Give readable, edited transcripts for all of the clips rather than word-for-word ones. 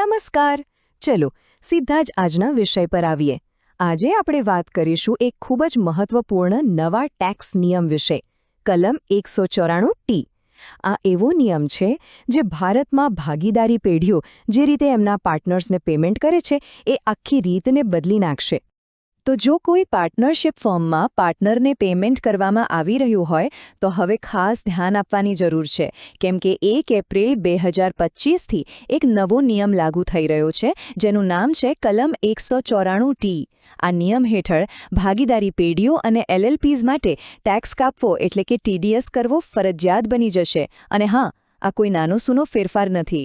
નમસ્કાર. ચલો સીધા જ આજના વિષય પર આવીએ. આજે આપણે વાત કરીશું એક ખૂબ જ મહત્વપૂર્ણ નવા ટેક્સ નિયમ વિશે, કલમ 194T. આ એવો નિયમ છે જે ભારતમાં ભાગીદારી પેઢીઓ જે રીતે એમના પાર્ટનર્સને પેમેન્ટ કરે છે એ આખી રીતને બદલી નાખશે. તો જો કોઈ પાર્ટનરશિપ ફર્મમાં પાર્ટનરને પેમેન્ટ કરવામાં આવી રહ્યું હોય તો હવે ખાસ ધ્યાન આપવાની જરૂર છે, કેમ કે 1 એપ્રિલ 2025થી એક નવો નિયમ લાગુ થઈ રહ્યો છે જેનું નામ છે કલમ 194T. આ નિયમ હેઠળ ભાગીદારી પેઢીઓ અને LLPs માટે ટેક્સ કાપવો એટલે કે TDS કરવો ફરજિયાત બની જશે. અને હા, આ કોઈ નાનો સૂનો ફેરફાર નથી.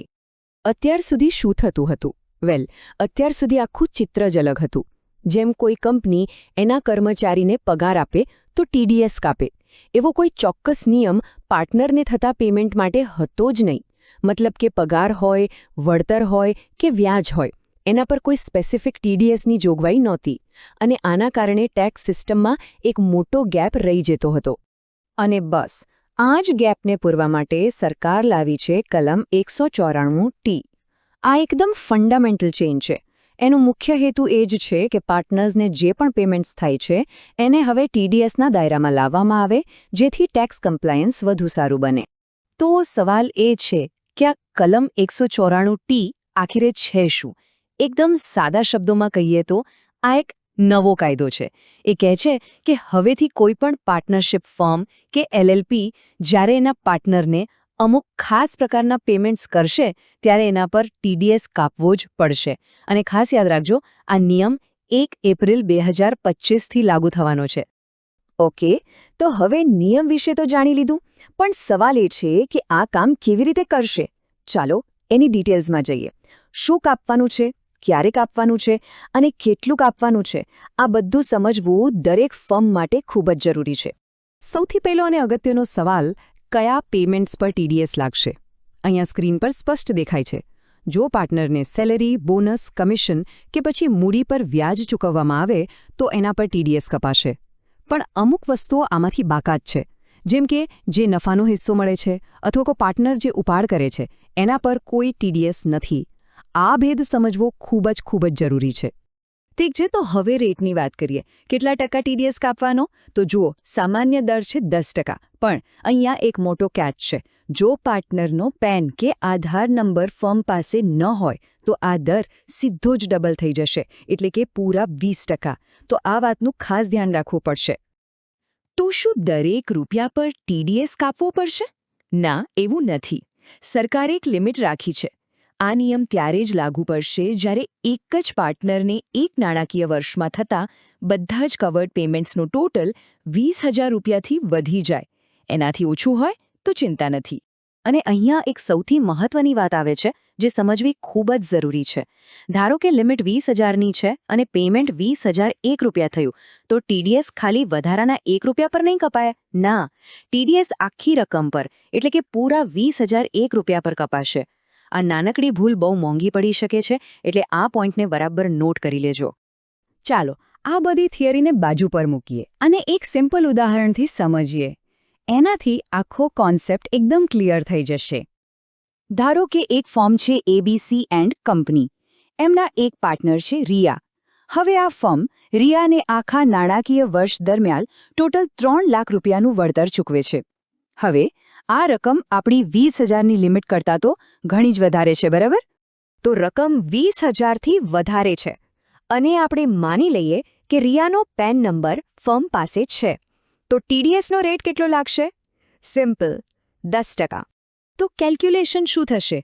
અત્યાર સુધી શું થતું હતું? અત્યાર સુધી આખું ચિત્ર જ અલગ હતું. જેમ કોઈ કંપની એના કર્મચારીને પગાર આપે તો TDS કાપે, એવો કોઈ ચોક્કસ નિયમ પાર્ટનરને થતા પેમેન્ટ માટે હતો જ નહીં. મતલબ કે પગાર હોય, વળતર હોય કે વ્યાજ હોય, એના પર કોઈ સ્પેસિફિક TDSની જોગવાઈ નહોતી. અને આના કારણે ટેક્સ સિસ્ટમમાં એક મોટો ગેપ રહી જતો હતો. અને બસ આ જ ગેપને પૂરવા માટે સરકાર લાવી છે કલમ 194T. આ એકદમ ફંડામેન્ટલ ચેન્જ છે. એનો મુખ્ય હેતુ એ જ છે કે પાર્ટનર્સને જે પણ પેમેન્ટ્સ થાય છે એને હવે TDSના દાયરામાં લાવવામાં આવે, જેથી ટેક્સ કમ્પ્લાયન્સ વધુ સારું બને. તો સવાલ એ છે કે આ કલમ 194T આખરે છે શું? એકદમ સાદા શબ્દોમાં કહીએ તો આ એક નવો કાયદો છે. એ કહે છે કે હવેથી કોઈ પણ પાર્ટનરશિપ ફર્મ કે LLP જ્યારે એના પાર્ટનરને અમુક ખાસ પ્રકારના પેમેન્ટ્સ કરશે ત્યારે એના પર TDS કાપવો જ પડશે. અને ખાસ યાદ રાખજો, આ નિયમ 1 એપ્રિલ 2025થી લાગુ થવાનો છે. ઓકે, તો હવે નિયમ વિશે તો જાણી લીધું, પણ સવાલ એ છે કે આ કામ કેવી રીતે કરશે? ચાલો એની ડિટેલ્સમાં જઈએ. શું કાપવાનું છે, ક્યારે કાપવાનું છે અને કેટલું કાપવાનું છે, આ બધું સમજવું દરેક ફર્મ માટે ખૂબ જ જરૂરી છે. સૌથી પહેલો અને અગત્યનો સવાલ, કયા પેમેન્ટ્સ પર TDS લાગશે? અહીંયા સ્ક્રીન પર સ્પષ્ટ દેખાય છે. જો પાર્ટનરને સેલેરી, બોનસ, કમિશન કે પછી મૂડી પર વ્યાજ ચૂકવવામાં આવે તો એના પર TDS કપાશે. પણ અમુક વસ્તુઓ આમાંથી બાકાત છે, જેમ કે જે નફાનો હિસ્સો મળે છે અથવા કોઈ પાર્ટનર જે ઉપાડ કરે છે એના પર કોઈ TDS નથી. આ ભેદ સમજવો ખૂબ જ જરૂરી છે. ઠીક છે, તો હવે રેટની વાત કરીએ. કેટલા ટકા TDS કાપવાનો? તો જુઓ, સામાન્ય દર છે 10%. પણ અહીંયા એક મોટો કેચ છે. જો પાર્ટનરનો પેન કે આધાર નંબર ફર્મ પાસે ન હોય તો આ દર સીધો જ ડબલ થઈ જશે, એટલે કે પૂરા 20%. તો આ વાતનું ખાસ ધ્યાન રાખવું પડશે. તો શું દરેક રૂપિયા પર TDS કાપવો પડશે? ના, એવું નથી. સરકારે એક લિમિટ રાખી છે. આ નિયમ ત્યારે જ લાગુ પડશે જ્યારે એક જ પાર્ટનરને એક નાણાકીય વર્ષમાં થતા બધા જ કવર્ડ પેમેન્ટ્સનું ટોટલ 20,000 રૂપિયાથી વધી જાય. એનાથી ઓછું હોય તો ચિંતા નથી. અને અહીંયા એક સૌથી મહત્વની વાત આવે છે જે સમજવી ખૂબ જ જરૂરી છે. ધારો કે લિમિટ 20,000ની છે અને પેમેન્ટ 20,001 રૂપિયા થયું, તો TDS ખાલી વધારાના 1 રૂપિયા પર નહીં કપાય. ના, TDS આખી રકમ પર, એટલે કે પૂરા 20,001 રૂપિયા પર કપાશે. આ નાનકડી ભૂલ બહુ મોંઘી પડી શકે છે, એટલે આ પોઈન્ટને બરાબર નોટ કરી લેજો. ચાલો આ બધી થિયરીને બાજુ પર મૂકીએ અને એક સિમ્પલ ઉદાહરણથી સમજીએ. એનાથી આખો કોન્સેપ્ટ એકદમ ક્લિયર થઈ જશે. ધારો કે એક ફર્મ છે ABC એન્ડ કંપની. એમના એક પાર્ટનર છે રિયા. હવે આ ફર્મ રિયાને આખા નાણાકીય વર્ષ દરમિયાન ટોટલ 3 લાખ રૂપિયાનું વળતર ચૂકવે છે. હવે આ રકમ આપણી 20,000ની લિમિટ કરતાં તો ઘણી જ વધારે છે, બરાબર? તો રકમ 20,000થી વધારે છે અને આપણે માની લઈએ કે રિયાનો પેન નંબર ફર્મ પાસે છે. તો TDSનો રેટ કેટલો લાગશે? સિમ્પલ, 10%. તો કેલ્ક્યુલેશન શું થશે?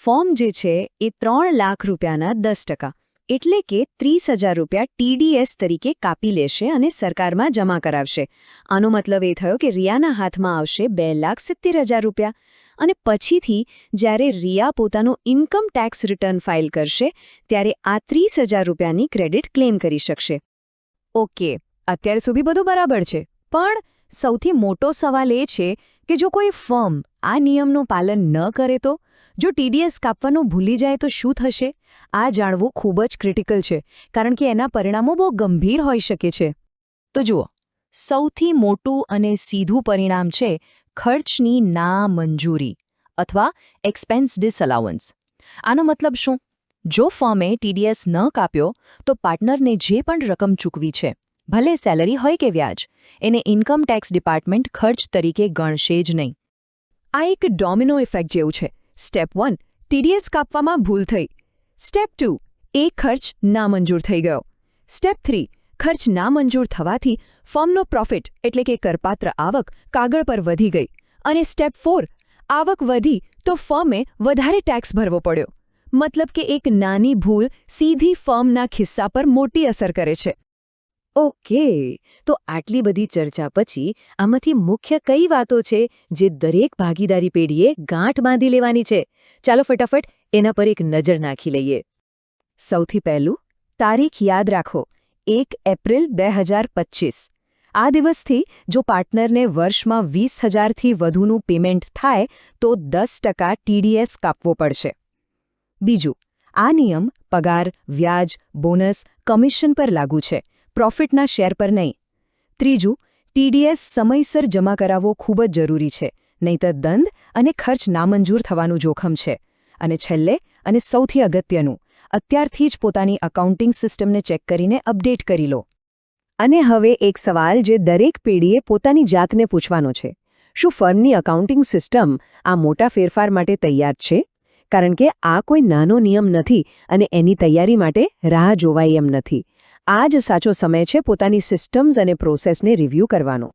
ફર્મ જે છે એ 3 લાખ રૂપિયાના 10%, એટલે કે 30,000 રૂપિયા TDS તરીકે કાપી લેશે અને સરકારમાં જમા કરાવશે. આનો મતલબ એ થયો કે રિયાના હાથમાં આવશે 2,70,000 રૂપિયા. અને પછીથી જ્યારે રિયા પોતાનું ઇન્કમ ટેક્સ રિટર્ન ફાઇલ કરશે ત્યારે આ 30,000 રૂપિયાની ક્રેડિટ ક્લેમ કરી શકશે. ઓકે, અત્યાર સુધી બધું બરાબર છે. પણ સૌથી મોટો સવાલ એ છે કે જો કોઈ ફર્મ આ નિયમનું પાલન ન કરે તો? જો TDS કાપવાનું ભૂલી જાય તો શું થશે? આ જાણવું ખૂબ જ ક્રિટિકલ છે, કારણ કે એના પરિણામો બહુ ગંભીર હોઈ શકે છે. તો જુઓ, સૌથી મોટું અને સીધું પરિણામ છે ખર્ચની ના મંજૂરી અથવા એક્સપેન્સ ડિસઅલાવન્સ. આનો મતલબ શું? જો ફર્મે ટીડીએસ ન કાપ્યો તો પાર્ટનરને જે પણ રકમ ચૂકવી છે, ભલે સેલરી હોય કે વ્યાજ, એને ઇન્કમ ટેક્સ ડિપાર્ટમેન્ટ ખર્ચ તરીકે ગણશે જ નહીં. આ એક ડોમિનો ઇફેક્ટ જેવું છે. સ્ટેપ 1, ટીડીએસ કાપવામાં ભૂલ થઈ. સ્ટેપ 2, એ ખર્ચ નામંજૂર થઈ ગયો. સ્ટેપ 3, ખર્ચ નામંજૂર થવાથી ફર્મનો પ્રોફિટ એટલે કે કરપાત્ર આવક કાગળ પર વધી ગઈ. અને સ્ટેપ 4, આવક વધી તો ફર્મે વધારે ટેક્સ ભરવો પડ્યો. મતલબ કે એક નાની ભૂલ સીધી ફર્મના ખિસ્સા પર મોટી અસર કરે છે. ઓકે, તો આટલી બધી ચર્ચા પછી આમાંથી મુખ્ય કઈ વાતો છે જે દરેક ભાગીદારી પેઢીએ ગાંઠ બાંધી લેવાની છે? ચાલો ફટાફટ એના પર એક નજર નાખી લઈએ. સૌથી પહેલું, તારીખ યાદ રાખો, 1 એપ્રિલ 2025. આ દિવસથી જો પાર્ટનરને વર્ષમાં 20,000થી વધુનું પેમેન્ટ થાય તો 10% ટીડીએસ કાપવો પડશે. બીજું, આ નિયમ પગાર, વ્યાજ, બોનસ, કમિશન પર લાગુ છે, પ્રોફિટના શેર પર નહીં. ત્રીજું, ટીડીએસ સમયસર જમા કરાવવો ખૂબ જ જરૂરી છે, નહીંતર દંડ અને ખર્ચ નામંજૂર થવાનું જોખમ છે. અને છેલ્લે અને સૌથી અગત્યનું, અત્યારથી જ પોતાની અકાઉન્ટિંગ સિસ્ટમને ચેક કરીને અપડેટ કરી લો. અને હવે એક સવાલ જે દરેક પેઢીએ પોતાની જાતને પૂછવાનો છે: શું ફર્મની અકાઉન્ટિંગ સિસ્ટમ આ મોટા ફેરફાર માટે તૈયાર છે? કારણ કે આ કોઈ નાનો નિયમ નથી અને એની તૈયારી માટે રાહ જોવાય એમ નથી. આ જ સાચો સમય છે પોતાની સિસ્ટમ્સ અને પ્રોસેસને રિવ્યૂ કરવાનો.